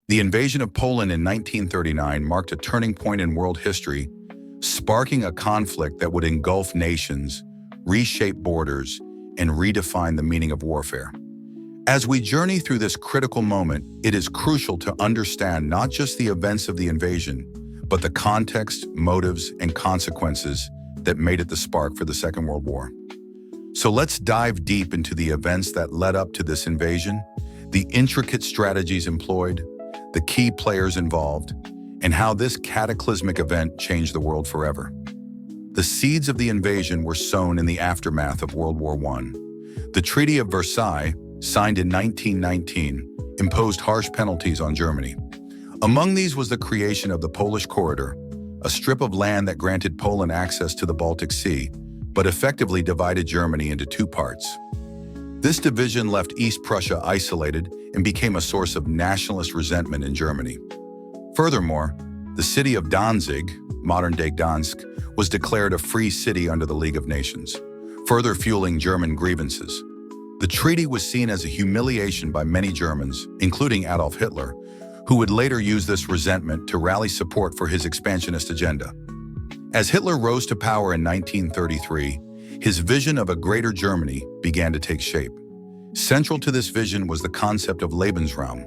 The invasion of Poland in 1939 marked a turning point in world history, sparking a conflict that would engulf nations, reshape borders, and redefine the meaning of warfare. As we journey through this critical moment, it is crucial to understand not just the events of the invasion, but the context, motives, and consequences that made it the spark for the Second World War. So let's dive deep into the events that led up to this invasion, the intricate strategies employed, the key players involved, and how this cataclysmic event changed the world forever. The seeds of the invasion were sown in the aftermath of World War I. The Treaty of Versailles, signed in 1919, imposed harsh penalties on Germany. Among these was the creation of the Polish Corridor, a strip of land that granted Poland access to the Baltic Sea, but effectively divided Germany into two parts. This division left East Prussia isolated and became a source of nationalist resentment in Germany. Furthermore, the city of Danzig, modern-day Gdansk, was declared a free city under the League of Nations, further fueling German grievances. The treaty was seen as a humiliation by many Germans, including Adolf Hitler, who would later use this resentment to rally support for his expansionist agenda. As Hitler rose to power in 1933, his vision of a greater Germany began to take shape. Central to this vision was the concept of Lebensraum,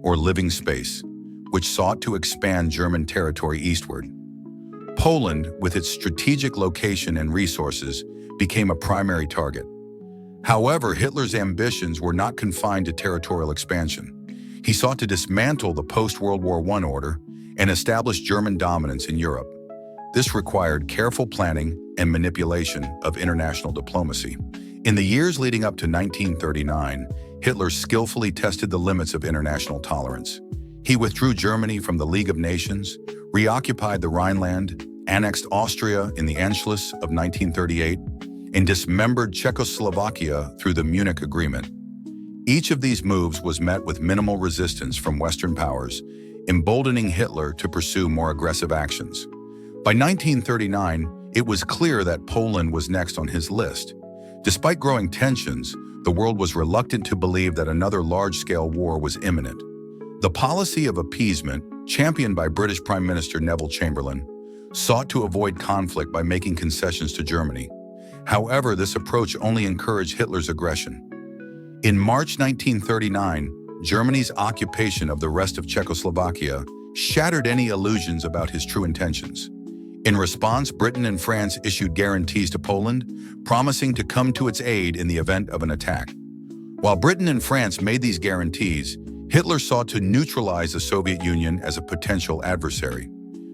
or living space, which sought to expand German territory eastward. Poland, with its strategic location and resources, became a primary target. However, Hitler's ambitions were not confined to territorial expansion. He sought to dismantle the post-World War I order and establish German dominance in Europe. This required careful planning and manipulation of international diplomacy. In the years leading up to 1939, Hitler skillfully tested the limits of international tolerance. He withdrew Germany from the League of Nations, reoccupied the Rhineland, annexed Austria in the Anschluss of 1938, and dismembered Czechoslovakia through the Munich Agreement. Each of these moves was met with minimal resistance from Western powers, emboldening Hitler to pursue more aggressive actions. By 1939, it was clear that Poland was next on his list. Despite growing tensions, the world was reluctant to believe that another large-scale war was imminent. The policy of appeasement, championed by British Prime Minister Neville Chamberlain, sought to avoid conflict by making concessions to Germany. However, this approach only encouraged Hitler's aggression. In March 1939, Germany's occupation of the rest of Czechoslovakia shattered any illusions about his true intentions. In response, Britain and France issued guarantees to Poland, promising to come to its aid in the event of an attack. While Britain and France made these guarantees, Hitler sought to neutralize the Soviet Union as a potential adversary.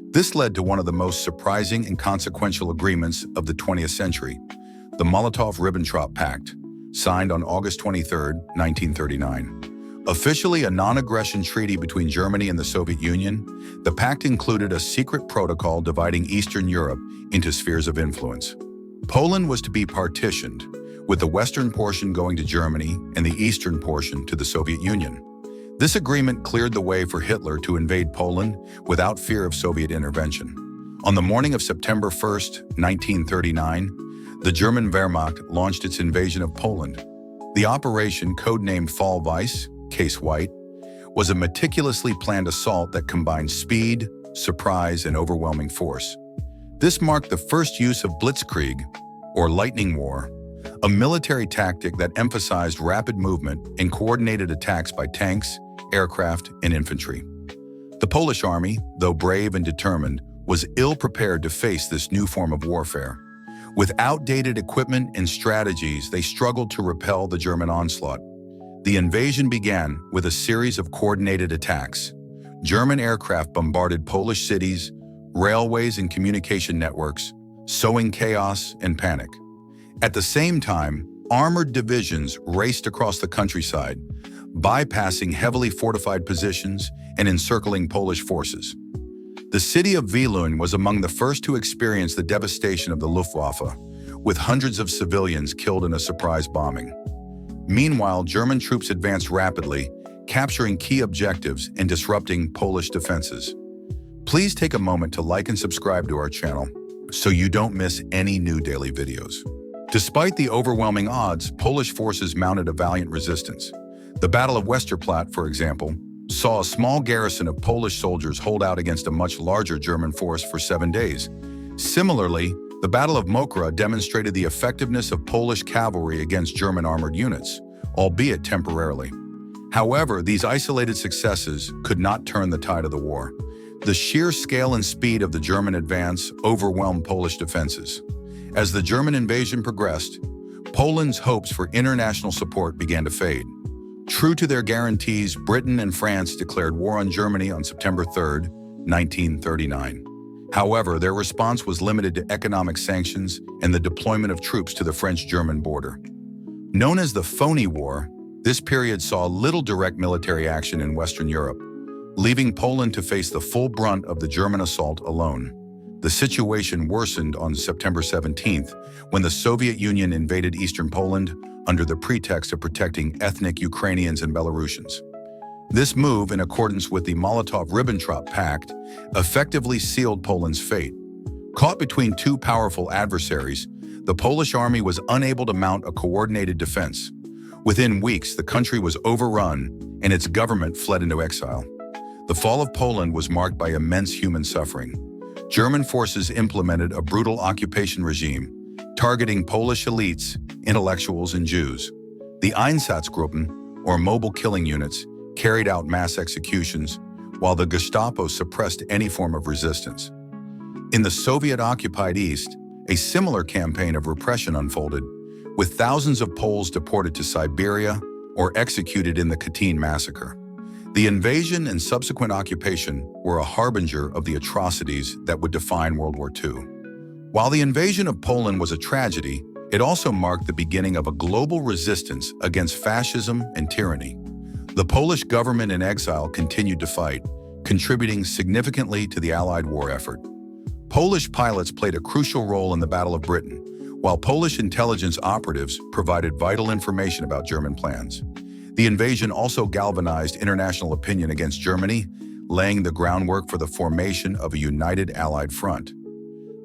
This led to one of the most surprising and consequential agreements of the 20th century, the Molotov-Ribbentrop Pact, signed on August 23, 1939. Officially a non-aggression treaty between Germany and the Soviet Union, the pact included a secret protocol dividing Eastern Europe into spheres of influence. Poland was to be partitioned, with the western portion going to Germany and the eastern portion to the Soviet Union. This agreement cleared the way for Hitler to invade Poland without fear of Soviet intervention. On the morning of September 1, 1939, the German Wehrmacht launched its invasion of Poland. The operation, codenamed Fall Weiss, Case White, was a meticulously planned assault that combined speed, surprise, and overwhelming force. This marked the first use of blitzkrieg, or lightning war, a military tactic that emphasized rapid movement and coordinated attacks by tanks, aircraft, and infantry. The Polish army, though brave and determined, was ill-prepared to face this new form of warfare. With outdated equipment and strategies, they struggled to repel the German onslaught. The invasion began with a series of coordinated attacks. German aircraft bombarded Polish cities, railways, and communication networks, sowing chaos and panic. At the same time, armored divisions raced across the countryside, bypassing heavily fortified positions and encircling Polish forces. The city of Wielun was among the first to experience the devastation of the Luftwaffe, with hundreds of civilians killed in a surprise bombing. Meanwhile, German troops advanced rapidly, capturing key objectives and disrupting Polish defenses. Please take a moment to like and subscribe to our channel so you don't miss any new daily videos. Despite the overwhelming odds, Polish forces mounted a valiant resistance. The Battle of Westerplatte, for example, saw a small garrison of Polish soldiers hold out against a much larger German force for 7 days. Similarly, the Battle of Mokra demonstrated the effectiveness of Polish cavalry against German armored units, albeit temporarily. However, these isolated successes could not turn the tide of the war. The sheer scale and speed of the German advance overwhelmed Polish defenses. As the German invasion progressed, Poland's hopes for international support began to fade. True to their guarantees, Britain and France declared war on Germany on September 3, 1939. However, their response was limited to economic sanctions and the deployment of troops to the French-German border. Known as the Phony War, this period saw little direct military action in Western Europe, leaving Poland to face the full brunt of the German assault alone. The situation worsened on September 17th, when the Soviet Union invaded eastern Poland under the pretext of protecting ethnic Ukrainians and Belarusians. This move, in accordance with the Molotov-Ribbentrop Pact, effectively sealed Poland's fate. Caught between two powerful adversaries, the Polish army was unable to mount a coordinated defense. Within weeks, the country was overrun and its government fled into exile. The fall of Poland was marked by immense human suffering. German forces implemented a brutal occupation regime, targeting Polish elites, intellectuals, and Jews. The Einsatzgruppen, or mobile killing units, carried out mass executions, while the Gestapo suppressed any form of resistance. In the Soviet-occupied East, a similar campaign of repression unfolded, with thousands of Poles deported to Siberia or executed in the Katyn massacre. The invasion and subsequent occupation were a harbinger of the atrocities that would define World War II. While the invasion of Poland was a tragedy, it also marked the beginning of a global resistance against fascism and tyranny. The Polish government in exile continued to fight, contributing significantly to the Allied war effort. Polish pilots played a crucial role in the Battle of Britain, while Polish intelligence operatives provided vital information about German plans. The invasion also galvanized international opinion against Germany, laying the groundwork for the formation of a united Allied front.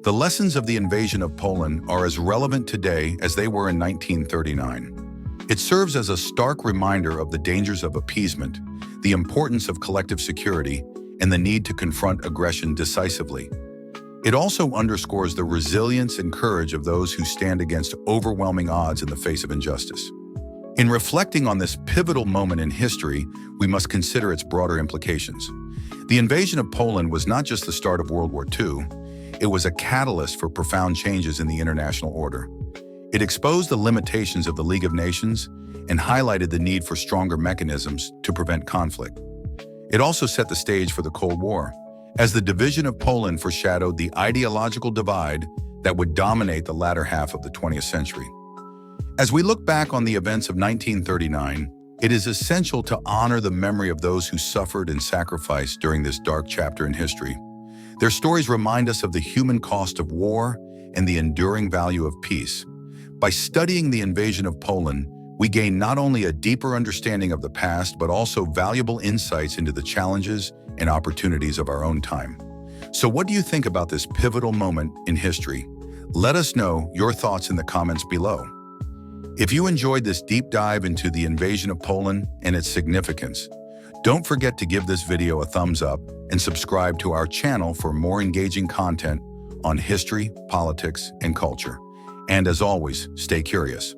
The lessons of the invasion of Poland are as relevant today as they were in 1939. It serves as a stark reminder of the dangers of appeasement, the importance of collective security, and the need to confront aggression decisively. It also underscores the resilience and courage of those who stand against overwhelming odds in the face of injustice. In reflecting on this pivotal moment in history, we must consider its broader implications. The invasion of Poland was not just the start of World War II, it was a catalyst for profound changes in the international order. It exposed the limitations of the League of Nations and highlighted the need for stronger mechanisms to prevent conflict. It also set the stage for the Cold War, as the division of Poland foreshadowed the ideological divide that would dominate the latter half of the 20th century. As we look back on the events of 1939, it is essential to honor the memory of those who suffered and sacrificed during this dark chapter in history. Their stories remind us of the human cost of war and the enduring value of peace. By studying the invasion of Poland, we gain not only a deeper understanding of the past, but also valuable insights into the challenges and opportunities of our own time. So what do you think about this pivotal moment in history? Let us know your thoughts in the comments below. If you enjoyed this deep dive into the invasion of Poland and its significance, don't forget to give this video a thumbs up and subscribe to our channel for more engaging content on history, politics, and culture. And as always, stay curious.